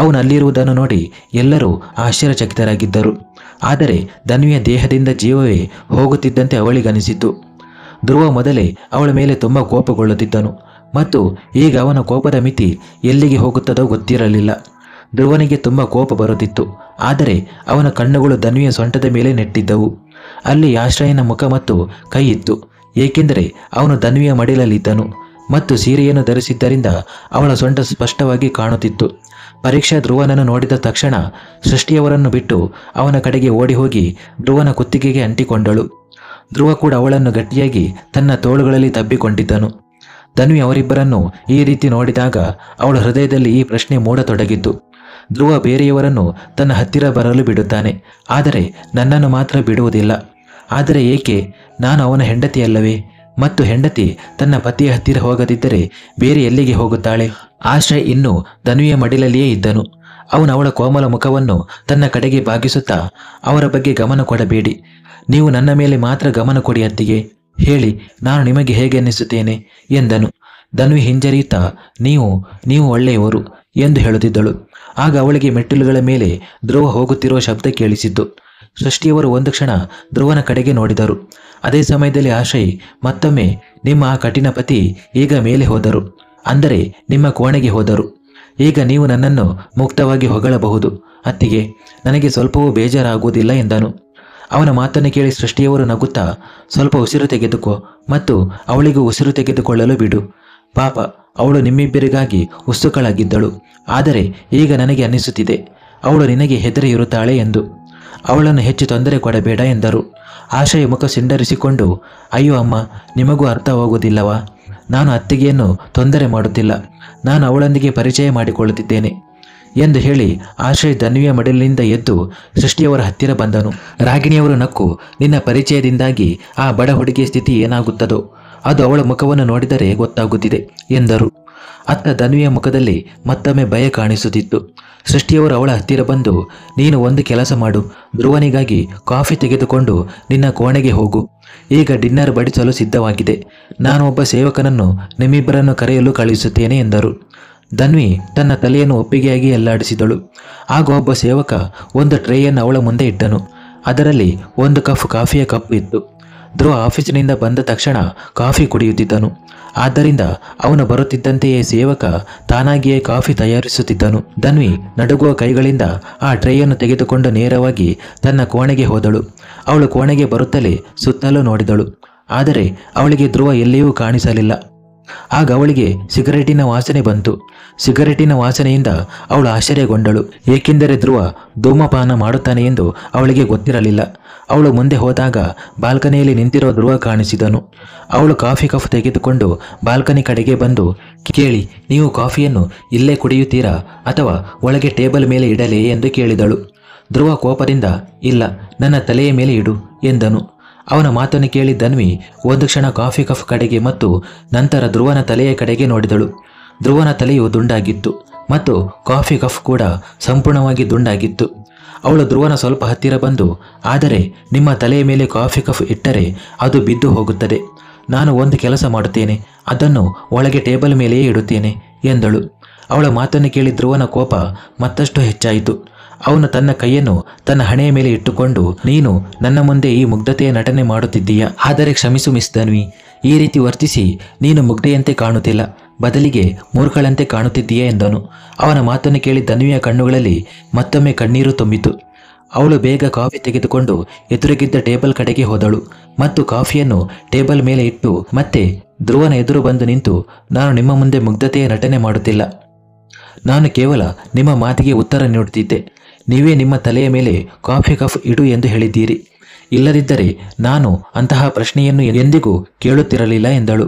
ಅವನು ಅಲ್ಲಿರುವುದನ್ನು ನೋಡಿ ಎಲ್ಲರೂ ಆಶ್ಚರ್ಯಚಕಿತರಾಗಿದ್ದರು. ಆದರೆ ಧನ್ವಿಯ ದೇಹದಿಂದ ಜೀವವೇ ಹೋಗುತ್ತಿದ್ದಂತೆ ಅವಳಿಗನಿಸಿತು. ಧ್ರುವ ಮೊದಲೇ ಅವಳ ಮೇಲೆ ತುಂಬ ಕೋಪಗೊಳ್ಳುತ್ತಿದ್ದನು ಮತ್ತು ಈಗ ಅವನ ಕೋಪದ ಮಿತಿ ಎಲ್ಲಿಗೆ ಹೋಗುತ್ತದೋ ಗೊತ್ತಿರಲಿಲ್ಲ. ಧ್ರುವನಿಗೆ ತುಂಬ ಕೋಪ ಬರುತ್ತಿತ್ತು. ಆದರೆ ಅವನ ಕಣ್ಣುಗಳು ಧನ್ವಿಯ ಸೊಂಟದ ಮೇಲೆ ನೆಟ್ಟಿದ್ದವು. ಅಲ್ಲಿ ಆಶ್ರಯನ ಮುಖ ಮತ್ತು ಕೈ ಇತ್ತು, ಏಕೆಂದರೆ ಅವನು ಧನ್ವಿಯ ಮಡಿಲಲ್ಲಿದ್ದನು ಮತ್ತು ಸೀರೆಯನ್ನು ಧರಿಸಿದ್ದರಿಂದ ಅವಳ ಸೊಂಟ ಸ್ಪಷ್ಟವಾಗಿ ಕಾಣುತ್ತಿತ್ತು. ಪರೀಕ್ಷಾ ಧ್ರುವನನ್ನು ನೋಡಿದ ತಕ್ಷಣ ಸೃಷ್ಟಿಯವರನ್ನು ಬಿಟ್ಟು ಅವನ ಕಡೆಗೆ ಓಡಿ ಹೋಗಿ ಧ್ರುವನ ಕುತ್ತಿಗೆಗೆ ಅಂಟಿಕೊಂಡಳು. ಧ್ರುವ ಕೂಡ ಅವಳನ್ನು ಗಟ್ಟಿಯಾಗಿ ತನ್ನ ತೋಳುಗಳಲ್ಲಿ ತಬ್ಬಿಕೊಂಡಿದ್ದನು. ಧನ್ವಿ ಅವರಿಬ್ಬರನ್ನು ಈ ರೀತಿ ನೋಡಿದಾಗ ಅವಳ ಹೃದಯದಲ್ಲಿ ಈ ಪ್ರಶ್ನೆ ಮೂಡತೊಡಗಿತ್ತು. ಧ್ರುವ ಬೇರೆಯವರನ್ನು ತನ್ನ ಹತ್ತಿರ ಬರಲು ಬಿಡುತ್ತಾನೆ, ಆದರೆ ನನ್ನನ್ನು ಮಾತ್ರ ಬಿಡುವುದಿಲ್ಲ. ಆದರೆ ಏಕೆ? ನಾನು ಅವನ ಹೆಂಡತಿಯಲ್ಲವೇ? ಮತ್ತು ಹೆಂಡತಿ ತನ್ನ ಪತಿಯ ಹತ್ತಿರ ಹೋಗದಿದ್ದರೆ ಬೇರೆ ಎಲ್ಲಿಗೆ ಹೋಗುತ್ತಾಳೆ? ಆಶ್ರಯ್ ಇನ್ನೂ ಧನ್ವಿಯ ಮಡಿಲಲ್ಲಿಯೇ ಇದ್ದನು. ಅವನು ಅವಳ ಕೋಮಲ ಮುಖವನ್ನು ತನ್ನ ಕಡೆಗೆ ಬಾಗಿಸುತ್ತಾ, ಅವರ ಬಗ್ಗೆ ಗಮನ ಕೊಡಬೇಡಿ, ನೀವು ನನ್ನ ಮೇಲೆ ಮಾತ್ರ ಗಮನ ಕೊಡಿ ಅತ್ತಿಗೆ. ಹೇಳಿ, ನಾನು ನಿಮಗೆ ಹೇಗೆ ಅನ್ನಿಸುತ್ತೇನೆ ಎಂದನು. ಧನ್ವಿ ಹಿಂಜರಿಯುತ್ತಾ, ನೀವು ಒಳ್ಳೆಯವರು ಎಂದು ಹೇಳುತ್ತಿದ್ದಳು. ಆಗ ಅವಳಿಗೆ ಮೆಟ್ಟಿಲುಗಳ ಮೇಲೆ ಧ್ರುವ ಹೋಗುತ್ತಿರುವ ಶಬ್ದ ಕೇಳಿಸಿದ್ದು. ಸೃಷ್ಟಿಯವರು ಒಂದು ಕ್ಷಣ ಧ್ರುವನ ಕಡೆಗೆ ನೋಡಿದರು. ಅದೇ ಸಮಯದಲ್ಲಿ ಆಶ್ರಯ್ ಮತ್ತೊಮ್ಮೆ, ನಿಮ್ಮ ಆ ಕಠಿಣ ಪತಿ ಈಗ ಮೇಲೆ ಹೋದರು, ಅಂದರೆ ನಿಮ್ಮ ಕೋಣೆಗೆ ಹೋದರು. ಈಗ ನೀವು ನನ್ನನ್ನು ಮುಕ್ತವಾಗಿ ಹೊಗಳಬಹುದು ಅತ್ತಿಗೆ, ನನಗೆ ಸ್ವಲ್ಪವೂ ಬೇಜಾರಾಗುವುದಿಲ್ಲ ಎಂದನು. ಅವನ ಮಾತನ್ನು ಕೇಳಿ ಸೃಷ್ಟಿಯವರು ನಗುತ್ತಾ, ಸ್ವಲ್ಪ ಉಸಿರು ತೆಗೆದುಕೋ ಮತ್ತು ಅವಳಿಗೂ ಉಸಿರು ತೆಗೆದುಕೊಳ್ಳಲು ಬಿಡು. ಪಾಪ, ಅವಳು ನಿಮ್ಮಿಬ್ಬರಿಗಾಗಿ ಉತ್ಸುಕಳಾಗಿದ್ದಳು. ಆದರೆ ಈಗ ನನಗೆ ಅನ್ನಿಸುತ್ತಿದೆ ಅವಳು ನಿನಗೆ ಹೆದರಿ ಇರುತ್ತಾಳೆ ಎಂದು. ಅವಳನ್ನು ಹೆಚ್ಚು ತೊಂದರೆ ಕೊಡಬೇಡ ಎಂದರು. ಆಶ್ರಯ ಮುಖ ಸಿಂಡರಿಸಿಕೊಂಡು, ಅಯ್ಯೋ ಅಮ್ಮ, ನಿಮಗೂ ಅರ್ಥವಾಗುವುದಿಲ್ಲವಾ? ನಾನು ಅತ್ತಿಗೆಯನ್ನು ತೊಂದರೆ ಮಾಡುತ್ತಿಲ್ಲ, ನಾನು ಅವಳೊಂದಿಗೆ ಪರಿಚಯ ಮಾಡಿಕೊಳ್ಳುತ್ತಿದ್ದೇನೆ ಎಂದು ಹೇಳಿ ಆಶ್ರಯ್ ಧನ್ವಿಯ ಮಡಿಲಿನಿಂದ ಎದ್ದು ಸೃಷ್ಟಿಯವರ ಹತ್ತಿರ ಬಂದನು. ರಾಗಿಣಿಯವರು ನಕ್ಕು, ನಿನ್ನ ಪರಿಚಯದಿಂದಾಗಿ ಆ ಬಡ ಹುಡುಗಿಯ ಸ್ಥಿತಿ ಏನಾಗುತ್ತದೋ ಅದು ಅವಳ ಮುಖವನ್ನು ನೋಡಿದರೆ ಗೊತ್ತಾಗುತ್ತಿದೆ ಎಂದರು. ಅತ್ತ ಧನ್ವಿಯ ಮುಖದಲ್ಲಿ ಮತ್ತೊಮ್ಮೆ ಭಯ ಕಾಣಿಸುತ್ತಿತ್ತು. ಸೃಷ್ಟಿಯವರು ಅವಳ ಹತ್ತಿರ ಬಂದು, ನೀನು ಒಂದು ಕೆಲಸ ಮಾಡು, ಧ್ರುವನಿಗಾಗಿ ಕಾಫಿ ತೆಗೆದುಕೊಂಡು ನಿನ್ನ ಕೋಣೆಗೆ ಹೋಗು. ಈಗ ಡಿನ್ನರ್ ಬಡಿಸಲು ಸಿದ್ಧವಾಗಿದೆ. ನಾನು ಒಬ್ಬ ಸೇವಕನನ್ನು ನಿಮ್ಮಿಬ್ಬರನ್ನು ಕರೆಯಲು ಕಳುಹಿಸುತ್ತೇನೆ ಎಂದರು. ಧನ್ವಿ ತನ್ನ ತಲೆಯನ್ನು ಒಪ್ಪಿಗೆಯಾಗಿ ಅಲ್ಲಾಡಿಸಿದಳು. ಆಗ ಒಬ್ಬ ಸೇವಕ ಒಂದು ಟ್ರೇಯನ್ನು ಅವಳ ಮುಂದೆ ಇಟ್ಟನು. ಅದರಲ್ಲಿ ಒಂದು ಕಾಫಿಯ ಕಪ್ ಇತ್ತು. ಧ್ರುವ ಆಫೀಸಿನಿಂದ ಬಂದ ತಕ್ಷಣ ಕಾಫಿ ಕುಡಿಯುತ್ತಿದ್ದನು. ಆದ್ದರಿಂದ ಅವನು ಬರುತ್ತಿದ್ದಂತೆಯೇ ಸೇವಕ ತಾನಾಗಿಯೇ ಕಾಫಿ ತಯಾರಿಸುತ್ತಿದ್ದನು. ಧನ್ವಿ ನಡುಗುವ ಕೈಗಳಿಂದ ಆ ಟ್ರೇಯನ್ನು ತೆಗೆದುಕೊಂಡು ನೇರವಾಗಿ ತನ್ನ ಕೋಣೆಗೆ ಹೋದಳು. ಅವಳು ಕೋಣೆಗೆ ಬರುತ್ತಲೇ ಸುತ್ತಲೂ ನೋಡಿದಳು. ಆದರೆ ಅವಳಿಗೆ ಧ್ರುವ ಎಲ್ಲಿಯೂ ಕಾಣಿಸಲಿಲ್ಲ. ಆಗ ಅವಳಿಗೆ ಸಿಗರೇಟಿನ ವಾಸನೆ ಬಂತು. ಸಿಗರೇಟಿನ ವಾಸನೆಯಿಂದ ಅವಳು ಆಶ್ಚರ್ಯಗೊಂಡಳು, ಏಕೆಂದರೆ ಧ್ರುವ ಧೂಮಪಾನ ಮಾಡುತ್ತಾನೆ ಎಂದು ಅವಳಿಗೆ ಗೊತ್ತಿರಲಿಲ್ಲ. ಅವಳು ಮುಂದೆ ಹೋದಾಗ ಬಾಲ್ಕನಿಯಲ್ಲಿ ನಿಂತಿರುವ ಧ್ರುವ ಕಾಣಿಸಿದನು. ಅವಳು ಕಾಫಿ ಕಪ್ ತೆಗೆದುಕೊಂಡು ಬಾಲ್ಕನಿ ಕಡೆಗೆ ಬಂದು, ಕೇಳಿ, ನೀವು ಕಾಫಿಯನ್ನು ಇಲ್ಲೇ ಕುಡಿಯುತ್ತೀರಾ ಅಥವಾ ಒಳಗೆ ಟೇಬಲ್ ಮೇಲೆ ಇಡಲೇ ಎಂದು ಕೇಳಿದಳು. ಧ್ರುವ ಕೋಪದಿಂದ, ಇಲ್ಲ, ನನ್ನ ತಲೆಯ ಮೇಲೆ ಇಡು ಎಂದನು. ಅವನ ಮಾತನ್ನು ಕೇಳಿ ಧನ್ವಿ ಒಂದು ಕ್ಷಣ ಕಾಫಿ ಕಪ್ ಕಡೆಗೆ ಮತ್ತು ನಂತರ ಧ್ರುವನ ತಲೆಯ ಕಡೆಗೆ ನೋಡಿದಳು. ಧ್ರುವನ ತಲೆಯು ದುಂಡಾಗಿತ್ತು ಮತ್ತು ಕಾಫಿ ಕಪ್ ಕೂಡ ಸಂಪೂರ್ಣವಾಗಿ ದುಂಡಾಗಿತ್ತು. ಅವಳು ಧ್ರುವನ ಸ್ವಲ್ಪ ಹತ್ತಿರ ಬಂದು, ಆದರೆ ನಿಮ್ಮ ತಲೆಯ ಮೇಲೆ ಕಾಫಿ ಕಪ್ ಇಟ್ಟರೆ ಅದು ಬಿದ್ದು ಹೋಗುತ್ತದೆ. ನಾನು ಒಂದು ಕೆಲಸ ಮಾಡುತ್ತೇನೆ, ಅದನ್ನು ಒಳಗೆ ಟೇಬಲ್ ಮೇಲೆಯೇ ಇಡುತ್ತೇನೆ ಎಂದಳು. ಅವಳ ಮಾತನ್ನು ಕೇಳಿ ಧ್ರುವನ ಕೋಪ ಮತ್ತಷ್ಟು ಹೆಚ್ಚಾಯಿತು. ಅವನು ತನ್ನ ಕೈಯನ್ನು ತನ್ನ ಹಣೆಯ ಮೇಲೆ ಇಟ್ಟುಕೊಂಡು, ನೀನು ನನ್ನ ಮುಂದೆ ಈ ಮುಗ್ಧತೆಯ ನಟನೆ ಮಾಡುತ್ತಿದ್ದೀಯಾ? ಆದರೆ ಕ್ಷಮಿಸು ಮಿಸ್ ಧನ್ವಿ, ಈ ರೀತಿ ವರ್ತಿಸಿ ನೀನು ಮುಗ್ಧೆಯಂತೆ ಕಾಣುತ್ತಿಲ್ಲ, ಬದಲಿಗೆ ಮೂರ್ಖಳಂತೆ ಕಾಣುತ್ತಿದ್ದೀಯಾ ಎಂದನು. ಅವನ ಮಾತನ್ನು ಕೇಳಿ ಧನ್ವಿಯ ಕಣ್ಣುಗಳಲ್ಲಿ ಮತ್ತೊಮ್ಮೆ ಕಣ್ಣೀರು ತುಂಬಿತು. ಅವಳು ಬೇಗ ಕಾಫಿ ತೆಗೆದುಕೊಂಡು ಎದುರಿಗಿದ್ದ ಟೇಬಲ್ ಕಡೆಗೆ ಹೋದಳು ಮತ್ತು ಕಾಫಿಯನ್ನು ಟೇಬಲ್ ಮೇಲೆ ಇಟ್ಟು ಮತ್ತೆ ಧ್ರುವನ ಎದುರು ಬಂದು ನಿಂತು, ನಾನು ನಿಮ್ಮ ಮುಂದೆ ಮುಗ್ಧತೆಯ ನಟನೆ ಮಾಡುತ್ತಿಲ್ಲ, ನಾನು ಕೇವಲ ನಿಮ್ಮ ಮಾತಿಗೆ ಉತ್ತರ ನೀಡುತ್ತಿದ್ದೆ. ನೀವೇ ನಿಮ್ಮ ತಲೆಯ ಮೇಲೆ ಕಾಫಿ ಕಪ್ ಇಡು ಎಂದು ಹೇಳಿದ್ದೀರಿ, ಇಲ್ಲದಿದ್ದರೆ ನಾನು ಅಂತಹ ಪ್ರಶ್ನೆಯನ್ನು ಎಂದಿಗೂ ಕೇಳುತ್ತಿರಲಿಲ್ಲ ಎಂದಳು.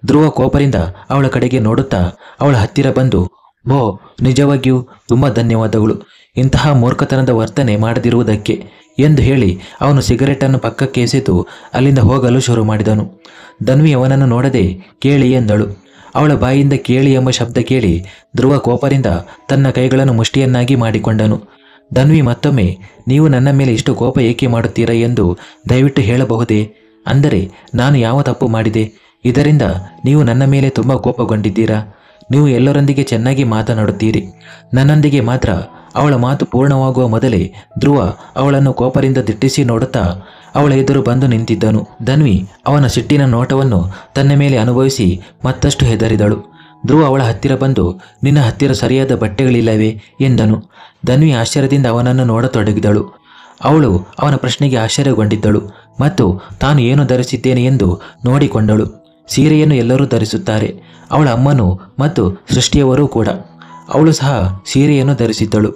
ಧ್ರುವ ಕೋಪದಿಂದ ಅವಳ ಕಡೆಗೆ ನೋಡುತ್ತಾ ಅವಳ ಹತ್ತಿರ ಬಂದು, ಓ ನಿಜವಾಗಿಯೂ ತುಂಬ ಧನ್ಯವಾದಗಳು ಇಂತಹ ಮೂರ್ಖತನದ ವರ್ತನೆ ಮಾಡದಿರುವುದಕ್ಕೆ ಎಂದು ಹೇಳಿ ಅವನು ಸಿಗರೆಟನ್ನು ಪಕ್ಕಕ್ಕೆ ಎಸೆದು ಅಲ್ಲಿಂದ ಹೋಗಲು ಶುರು ಮಾಡಿದನು. ಧನ್ವಿ ಅವನನ್ನು ನೋಡದೆ ಕೇಳಿ ಎಂದಳು. ಅವಳ ಬಾಯಿಂದ ಕೇಳಿ ಎಂಬ ಶಬ್ದ ಕೇಳಿ ಧ್ರುವ ಕೋಪದಿಂದ ತನ್ನ ಕೈಗಳನ್ನು ಮುಷ್ಟಿಯನ್ನಾಗಿ ಮಾಡಿಕೊಂಡನು. ಧನ್ವಿ ಮತ್ತೊಮ್ಮೆ, ನೀವು ನನ್ನ ಮೇಲೆ ಇಷ್ಟು ಕೋಪ ಏಕೆ ಮಾಡುತ್ತೀರಾ ಎಂದು ದಯವಿಟ್ಟು ಹೇಳಬಹುದೇ? ಅಂದರೆ ನಾನು ಯಾವ ತಪ್ಪು ಮಾಡಿದೆ ಇದರಿಂದ ನೀವು ನನ್ನ ಮೇಲೆ ತುಂಬ ಕೋಪಗೊಂಡಿದ್ದೀರಾ? ನೀವು ಎಲ್ಲರೊಂದಿಗೆ ಚೆನ್ನಾಗಿ ಮಾತನಾಡುತ್ತೀರಿ, ನನ್ನೊಂದಿಗೆ ಮಾತ್ರ. ಅವಳ ಮಾತು ಪೂರ್ಣವಾಗುವ ಮೊದಲೇ ಧ್ರುವ ಅವಳನ್ನು ಕೋಪದಿಂದ ದಿಟ್ಟಿಸಿ ನೋಡುತ್ತಾ ಅವಳ ಎದುರು ಬಂದು ನಿಂತಿದ್ದನು. ಧನ್ವಿ ಅವನ ಸಿಟ್ಟಿನ ನೋಟವನ್ನು ತನ್ನ ಮೇಲೆ ಅನುಭವಿಸಿ ಮತ್ತಷ್ಟು ಹೆದರಿದಳು. ಧ್ರುವ ಅವಳ ಹತ್ತಿರ ಬಂದು, ನಿನ್ನ ಹತ್ತಿರ ಸರಿಯಾದ ಬಟ್ಟೆಗಳಿಲ್ಲವೇ ಎಂದನು. ಧನ್ವಿ ಆಶ್ಚರ್ಯದಿಂದ ಅವನನ್ನು ನೋಡತೊಡಗಿದಳು. ಅವಳು ಅವನ ಪ್ರಶ್ನೆಗೆ ಆಶ್ಚರ್ಯಗೊಂಡಿದ್ದಳು ಮತ್ತು ತಾನು ಏನು ಧರಿಸಿದ್ದೇನೆ ಎಂದು ನೋಡಿಕೊಂಡಳು. ಸೀರೆಯನ್ನು ಎಲ್ಲರೂ ಧರಿಸುತ್ತಾರೆ, ಅವಳ ಅಮ್ಮನೂ ಮತ್ತು ಸೃಷ್ಟಿಯವರೂ ಕೂಡ. ಅವಳು ಸಹ ಸೀರೆಯನ್ನು ಧರಿಸಿದ್ದಳು.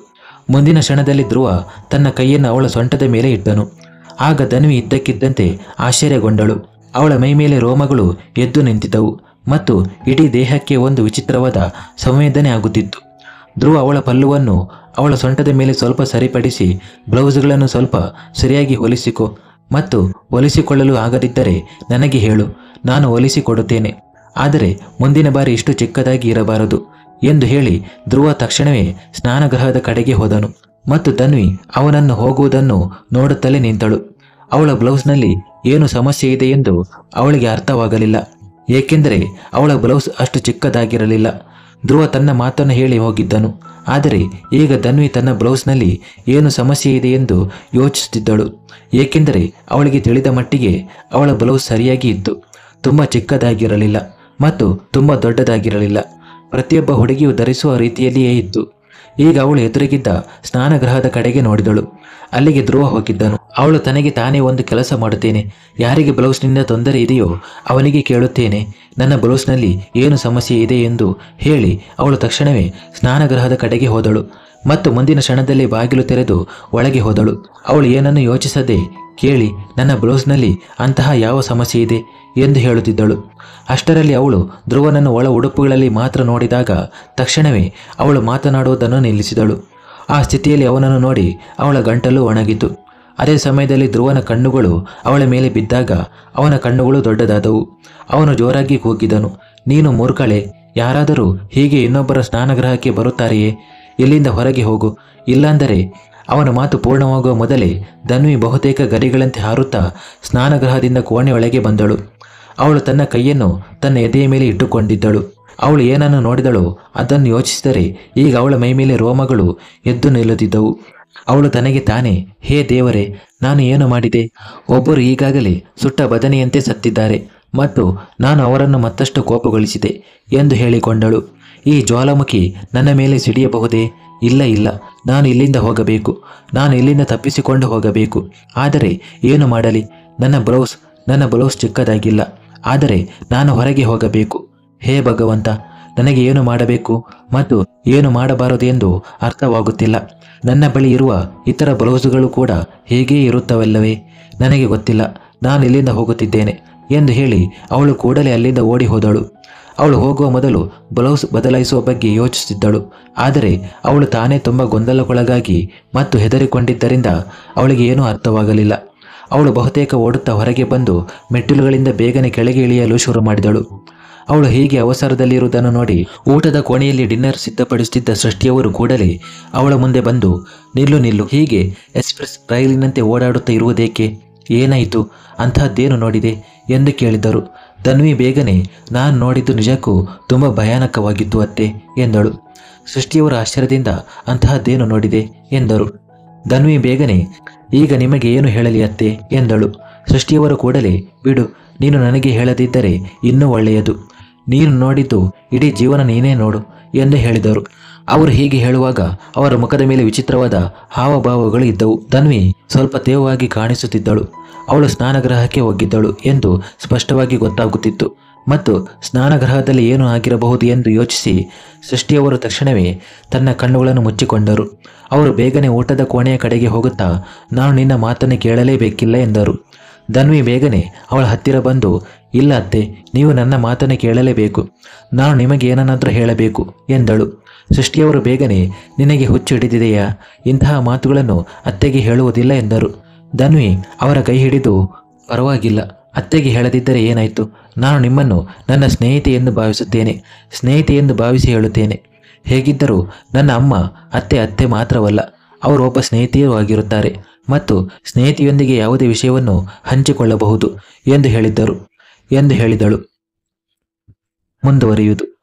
ಮುಂದಿನ ಕ್ಷಣದಲ್ಲಿ ಧ್ರುವ ತನ್ನ ಕೈಯನ್ನು ಅವಳ ಸೊಂಟದ ಮೇಲೆ ಇಟ್ಟನು. ಆಗ ಧನ್ವಿ ಇದ್ದಕ್ಕಿದ್ದಂತೆ ಆಶ್ಚರ್ಯಗೊಂಡಳು. ಅವಳ ಮೈ ಮೇಲೆ ರೋಮಗಳು ಎದ್ದು ನಿಂತಿದ್ದವು ಮತ್ತು ಇಡೀ ದೇಹಕ್ಕೆ ಒಂದು ವಿಚಿತ್ರವಾದ ಸಂವೇದನೆ ಆಗುತ್ತಿತ್ತು. ಧ್ರುವ ಅವಳ ಪಲ್ಲುವನ್ನು ಅವಳ ಸೊಂಟದ ಮೇಲೆ ಸ್ವಲ್ಪ ಸರಿಪಡಿಸಿ, ಬ್ಲೌಸ್ಗಳನ್ನು ಸ್ವಲ್ಪ ಸರಿಯಾಗಿ ಹೊಲಿಸಿಕೊ ಮತ್ತು ಹೊಲಿಸಿಕೊಳ್ಳಲು ಆಗದಿದ್ದರೆ ನನಗೆ ಹೇಳು, ನಾನು ಹೊಲಿಸಿಕೊಡುತ್ತೇನೆ, ಆದರೆ ಮುಂದಿನ ಬಾರಿ ಇಷ್ಟು ಚಿಕ್ಕದಾಗಿ ಇರಬಾರದು ಎಂದು ಹೇಳಿ ಧ್ರುವ ತಕ್ಷಣವೇ ಸ್ನಾನಗೃಹದ ಕಡೆಗೆ ಹೋದನು ಮತ್ತು ಧನ್ವಿ ಅವನನ್ನು ಹೋಗುವುದನ್ನು ನೋಡುತ್ತಲೇ ನಿಂತಳು. ಅವಳ ಬ್ಲೌಸ್ನಲ್ಲಿ ಏನು ಸಮಸ್ಯೆ ಇದೆ ಎಂದು ಅವಳಿಗೆ ಅರ್ಥವಾಗಲಿಲ್ಲ, ಏಕೆಂದರೆ ಅವಳ ಬ್ಲೌಸ್ ಅಷ್ಟು ಚಿಕ್ಕದಾಗಿರಲಿಲ್ಲ. ಧ್ರುವ ತನ್ನ ಮಾತನ್ನು ಹೇಳಿ ಹೋಗಿದ್ದನು, ಆದರೆ ಈಗ ಧನ್ವಿ ತನ್ನ ಬ್ಲೌಸ್ನಲ್ಲಿ ಏನು ಸಮಸ್ಯೆ ಇದೆ ಎಂದು ಯೋಚಿಸುತ್ತಿದ್ದಳು, ಏಕೆಂದರೆ ಅವಳಿಗೆ ತಿಳಿದ ಮಟ್ಟಿಗೆ ಅವಳ ಬ್ಲೌಸ್ ಸರಿಯಾಗಿ ಇತ್ತು, ತುಂಬ ಚಿಕ್ಕದಾಗಿರಲಿಲ್ಲ ಮತ್ತು ತುಂಬ ದೊಡ್ಡದಾಗಿರಲಿಲ್ಲ, ಪ್ರತಿಯೊಬ್ಬ ಹುಡುಗಿಯು ಧರಿಸುವ ರೀತಿಯಲ್ಲಿಯೇ ಇತ್ತು. ಈಗ ಅವಳು ಎದುರಿಗಿದ್ದ ಸ್ನಾನಗೃಹದ ಕಡೆಗೆ ನೋಡಿದಳು. ಅಲ್ಲಿಗೆ ಧ್ರುವ ಹೋಗಿದ್ದನು. ಅವಳು ತನಗೆ ತಾನೇ ಒಂದು ಕೆಲಸ ಮಾಡುತ್ತೇನೆ, ಯಾರಿಗೆ ಬ್ಲೌಸ್ನಿಂದ ತೊಂದರೆ ಇದೆಯೋ ಅವನಿಗೆ ಕೇಳುತ್ತೇನೆ, ನನ್ನ ಬ್ಲೌಸ್ನಲ್ಲಿ ಏನು ಸಮಸ್ಯೆ ಇದೆ ಎಂದು ಹೇಳಿ ಅವಳು ತಕ್ಷಣವೇ ಸ್ನಾನಗೃಹದ ಕಡೆಗೆ ಹೋದಳು ಮತ್ತು ಮುಂದಿನ ಕ್ಷಣದಲ್ಲಿ ಬಾಗಿಲು ತೆರೆದು ಒಳಗೆ ಹೋದಳು. ಅವಳು ಏನನ್ನು ಯೋಚಿಸದೆ ಕೇಳಿ, ನನ್ನ ಬ್ಲೌಸ್ನಲ್ಲಿ ಅಂತಹ ಯಾವ ಸಮಸ್ಯೆ ಇದೆ ಎಂದು ಹೇಳುತ್ತಿದ್ದಳು. ಅಷ್ಟರಲ್ಲಿ ಅವಳು ಧ್ರುವನನ್ನು ಒಳ ಉಡುಪುಗಳಲ್ಲಿ ಮಾತ್ರ ನೋಡಿದಾಗ ತಕ್ಷಣವೇ ಅವಳು ಮಾತನಾಡುವುದನ್ನು ನಿಲ್ಲಿಸಿದಳು. ಆ ಸ್ಥಿತಿಯಲ್ಲಿ ಅವನನ್ನು ನೋಡಿ ಅವಳ ಗಂಟಲು ಒಣಗಿತು. ಅದೇ ಸಮಯದಲ್ಲಿ ಧ್ರುವನ ಕಣ್ಣುಗಳು ಅವಳ ಮೇಲೆ ಬಿದ್ದಾಗ ಅವನ ಕಣ್ಣುಗಳು ದೊಡ್ಡದಾದವು. ಅವನು ಜೋರಾಗಿ ಕೂಗಿದನು, ನೀನು ಮೂರ್ಖಳೆ, ಯಾರಾದರೂ ಹೀಗೆ ಇನ್ನೊಬ್ಬರ ಸ್ನಾನಗೃಹಕ್ಕೆ ಬರುತ್ತಾರೆಯೇ? ಇಲ್ಲಿಂದ ಹೊರಗೆ ಹೋಗು, ಇಲ್ಲಾಂದರೆ. ಅವನ ಮಾತು ಪೂರ್ಣವಾಗುವ ಮೊದಲೇ ಧನ್ವಿ ಬಹುತೇಕ ಗರಿಗಳಂತೆ ಹಾರುತ್ತಾ ಸ್ನಾನಗೃಹದಿಂದ ಕೋಣೆಯೊಳಗೆ ಬಂದಳು. ಅವಳು ತನ್ನ ಕೈಯನ್ನು ತನ್ನ ಎದೆಯ ಮೇಲೆ ಇಟ್ಟುಕೊಂಡಿದ್ದಳು. ಅವಳು ಏನನ್ನು ನೋಡಿದಳೋ ಅದನ್ನು ಯೋಚಿಸಿದರೆ ಈಗ ಅವಳ ಮೈಮೇಲೆ ರೋಮಗಳು ಎದ್ದು ನಿಲ್ಲುತ್ತಿದ್ದವು. ಅವಳು ತನಗೆ ತಾನೇ, ಹೇ ದೇವರೇ, ನಾನು ಏನು ಮಾಡಿದೆ? ಒಬ್ಬರು ಈಗಾಗಲೇ ಸುಟ್ಟ ಬದನೆಯಂತೆ ಸತ್ತಿದ್ದಾರೆ ಮತ್ತು ನಾನು ಅವರನ್ನು ಮತ್ತಷ್ಟು ಕೋಪಗೊಳಿಸಿದೆ ಎಂದು ಹೇಳಿಕೊಂಡಳು. ಈ ಜ್ವಾಲಾಮುಖಿ ನನ್ನ ಮೇಲೆ ಸಿಡಿಯಬಹುದೇ? ಇಲ್ಲ ಇಲ್ಲ, ನಾನು ಇಲ್ಲಿಂದ ಹೋಗಬೇಕು, ನಾನು ಇಲ್ಲಿಂದ ತಪ್ಪಿಸಿಕೊಂಡು ಹೋಗಬೇಕು. ಆದರೆ ಏನು ಮಾಡಲಿ? ನನ್ನ ಬ್ಲೌಸ್ ಚಿಕ್ಕದಾಗಿಲ್ಲ, ಆದರೆ ನಾನು ಹೊರಗೆ ಹೋಗಬೇಕು. ಹೇ ಭಗವಂತ, ನನಗೆ ಏನು ಮಾಡಬೇಕು ಮತ್ತು ಏನು ಮಾಡಬಾರದು ಎಂದು ಅರ್ಥವಾಗುತ್ತಿಲ್ಲ. ನನ್ನ ಬಳಿ ಇರುವ ಇತರ ಬ್ಲೌಸ್ಗಳು ಕೂಡ ಹೇಗೇ ಇರುತ್ತವಲ್ಲವೇ? ನನಗೆ ಗೊತ್ತಿಲ್ಲ, ನಾನು ಇಲ್ಲಿಂದ ಹೋಗುತ್ತಿದ್ದೇನೆ ಎಂದು ಹೇಳಿ ಅವಳು ಕೂಡಲೇ ಅಲ್ಲಿಂದ ಓಡಿ ಹೋದಳು. ಅವಳು ಹೋಗುವ ಮೊದಲು ಬ್ಲೌಸ್ ಬದಲಾಯಿಸುವ ಬಗ್ಗೆ ಯೋಚಿಸುತ್ತಿದ್ದಳು. ಆದರೆ ಅವಳು ತಾನೇ ತುಂಬ ಗೊಂದಲಕ್ಕೊಳಗಾಗಿ ಮತ್ತು ಹೆದರಿಕೊಂಡಿದ್ದರಿಂದ ಅವಳಿಗೆ ಏನೂ ಅರ್ಥವಾಗಲಿಲ್ಲ. ಅವಳು ಬಹುತೇಕ ಓಡುತ್ತಾ ಹೊರಗೆ ಬಂದು ಮೆಟ್ಟಿಲುಗಳಿಂದ ಬೇಗನೆ ಕೆಳಗೆ ಇಳಿಯಲು ಶುರು ಮಾಡಿದಳು. ಅವಳು ಹೀಗೆ ಅವಸರದಲ್ಲಿರುವುದನ್ನು ನೋಡಿ ಊಟದ ಕೋಣೆಯಲ್ಲಿ ಡಿನ್ನರ್ ಸಿದ್ಧಪಡಿಸುತ್ತಿದ್ದ ಸೃಷ್ಟಿಯವರು ಕೂಡಲೇ ಅವಳ ಮುಂದೆ ಬಂದು, ನಿಲ್ಲು ನಿಲ್ಲು, ಹೀಗೆ ಎಕ್ಸ್ಪ್ರೆಸ್ ರೈಲಿನಂತೆ ಓಡಾಡುತ್ತಾ ಇರುವುದೇಕೆ? ಏನಾಯಿತು? ಅಂತಹದ್ದೇನು ನೋಡಿದೆ ಎಂದು ಕೇಳಿದರು. ತನ್ವಿ ಬೇಗನೆ, ನಾನು ನೋಡಿದ್ದು ನಿಜಕ್ಕೂ ತುಂಬ ಭಯಾನಕವಾಗಿತ್ತು ಅತ್ತೆ ಎಂದಳು. ಸೃಷ್ಟಿಯವರ ಆಶ್ಚರ್ಯದಿಂದ, ಅಂತಹದ್ದೇನು ನೋಡಿದೆ ಎಂದರು. ಧನ್ವಿ ಬೇಗನೆ, ಈಗ ನಿಮಗೆ ಏನು ಹೇಳಲಿ ಅತ್ತೆ ಎಂದಳು. ಸೃಷ್ಟಿಯವರು ಕೂಡಲೇ, ಬಿಡು, ನೀನು ನನಗೆ ಹೇಳದಿದ್ದರೆ ಇನ್ನೂ ಒಳ್ಳೆಯದು. ನೀನು ನೋಡಿದ್ದು ಇಡೀ ಜೀವನ ನೀನೇ ನೋಡು ಎಂದು ಹೇಳಿದರು. ಅವರು ಹೀಗೆ ಹೇಳುವಾಗ ಅವರ ಮುಖದ ಮೇಲೆ ವಿಚಿತ್ರವಾದ ಹಾವಭಾವಗಳು ಇದ್ದವು. ಧನ್ವಿ ಸ್ವಲ್ಪ ತೇವವಾಗಿ ಕಾಣಿಸುತ್ತಿದ್ದಳು. ಅವಳು ಸ್ನಾನಗೃಹಕ್ಕೆ ಹೋಗಿದ್ದಳು ಎಂದು ಸ್ಪಷ್ಟವಾಗಿ ಗೊತ್ತಾಗುತ್ತಿತ್ತು. ಮತ್ತು ಸ್ನಾನಗೃಹದಲ್ಲಿ ಏನು ಆಗಿರಬಹುದು ಎಂದು ಯೋಚಿಸಿ ಸೃಷ್ಟಿಯವರು ತಕ್ಷಣವೇ ತನ್ನ ಕಣ್ಣುಗಳನ್ನು ಮುಚ್ಚಿಕೊಂಡರು. ಅವರು ಬೇಗನೆ ಊಟದ ಕೋಣೆಯ ಕಡೆಗೆ ಹೋಗುತ್ತಾ, ನಾನು ನಿನ್ನ ಮಾತನ್ನು ಕೇಳಲೇಬೇಕಿಲ್ಲ ಎಂದರು. ಧನ್ವಿ ಬೇಗನೆ ಅವಳ ಹತ್ತಿರ ಬಂದು, ಇಲ್ಲ ಅತ್ತೆ, ನೀವು ನನ್ನ ಮಾತನ್ನು ಕೇಳಲೇಬೇಕು, ನಾನು ನಿಮಗೆ ಏನನ್ನಾದರೂ ಹೇಳಬೇಕು ಎಂದಳು. ಸೃಷ್ಟಿಯವರು ಬೇಗನೆ, ನಿನಗೆ ಹುಚ್ಚು ಹಿಡಿದಿದೆಯಾ? ಇಂತಹ ಮಾತುಗಳನ್ನು ಅತ್ತೆಗೆ ಹೇಳುವುದಿಲ್ಲ ಎಂದರು. ಧನ್ವಿ ಅವರ ಕೈ ಹಿಡಿದು, ಪರವಾಗಿಲ್ಲ, ಅತ್ತೆಗೆ ಹೇಳದಿದ್ದರೆ ಏನಾಯಿತು? ನಾನು ನಿಮ್ಮನ್ನು ನನ್ನ ಸ್ನೇಹಿತೆ ಎಂದು ಭಾವಿಸುತ್ತೇನೆ, ಸ್ನೇಹಿತೆ ಎಂದು ಭಾವಿಸಿ ಹೇಳುತ್ತೇನೆ. ಹೇಗಿದ್ದರೂ ನನ್ನ ಅಮ್ಮ ಅತ್ತೆ ಮಾತ್ರವಲ್ಲ, ಅವರು ಒಬ್ಬ ಸ್ನೇಹಿತೆಯೂ ಆಗಿರುತ್ತಾರೆ ಮತ್ತು ಸ್ನೇಹಿತೆಯೊಂದಿಗೆ ಯಾವುದೇ ವಿಷಯವನ್ನು ಹಂಚಿಕೊಳ್ಳಬಹುದು ಎಂದು ಹೇಳಿದ್ದಳು. ಮುಂದುವರಿಯುವುದು.